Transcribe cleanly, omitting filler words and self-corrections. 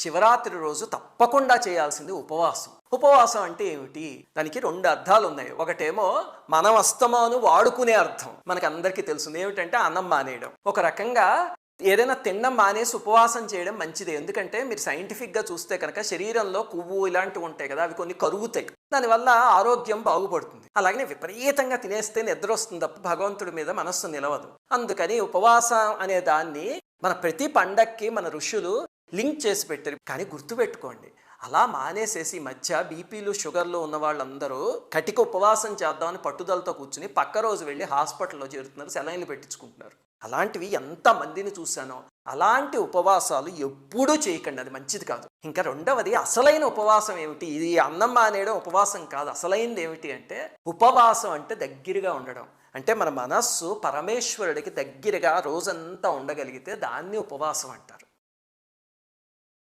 శివరాత్రి రోజు తప్పకుండా చేయాల్సింది ఉపవాసం. ఉపవాసం అంటే ఏమిటి? దానికి 2 అర్థాలు ఉన్నాయి. ఒకటేమో మనం అస్తమాను వాడుకునే అర్థం, మనకు అందరికీ తెలుస్తుంది. ఏమిటంటే అన్నం మానేయడం. ఒక రకంగా ఏదైనా తినడం మానేసి ఉపవాసం చేయడం మంచిదే. ఎందుకంటే మీరు సైంటిఫిక్గా చూస్తే కనుక శరీరంలో కొవ్వు ఇలాంటివి ఉంటాయి కదా, అవి కొన్ని కరుగుతాయి. దానివల్ల ఆరోగ్యం బాగుపడుతుంది. అలాగనే విపరీతంగా తినేస్తే నిద్ర వస్తుంది తప్ప భగవంతుడి మీద మనస్సు నిలవదు. అందుకని ఉపవాసం అనే దాన్ని మన ప్రతి పండక్కి మన ఋషులు లింక్ చేసి పెట్టారు. కానీ గుర్తుపెట్టుకోండి, అలా మానేసేసి ఈ మధ్య బీపీలు షుగర్లు ఉన్న వాళ్ళందరూ కటిక ఉపవాసం చేద్దామని పట్టుదలతో కూర్చుని పక్క రోజు వెళ్ళి హాస్పిటల్లో చేరుతున్నారు, సెలైన్లు పెట్టించుకుంటున్నారు. అలాంటివి ఎంతమందిని చూశానో. అలాంటి ఉపవాసాలు ఎప్పుడూ చేయకండి, అది మంచిది కాదు. ఇంకా రెండవది, అసలైన ఉపవాసం ఏమిటి? ఇది అన్నం మానేయడం ఉపవాసం కాదు. అసలైనది ఏమిటి అంటే ఉపవాసం అంటే దగ్గరగా ఉండడం. అంటే మన మనస్సు పరమేశ్వరుడికి దగ్గరగా రోజంతా ఉండగలిగితే దాన్ని ఉపవాసం అంటారు.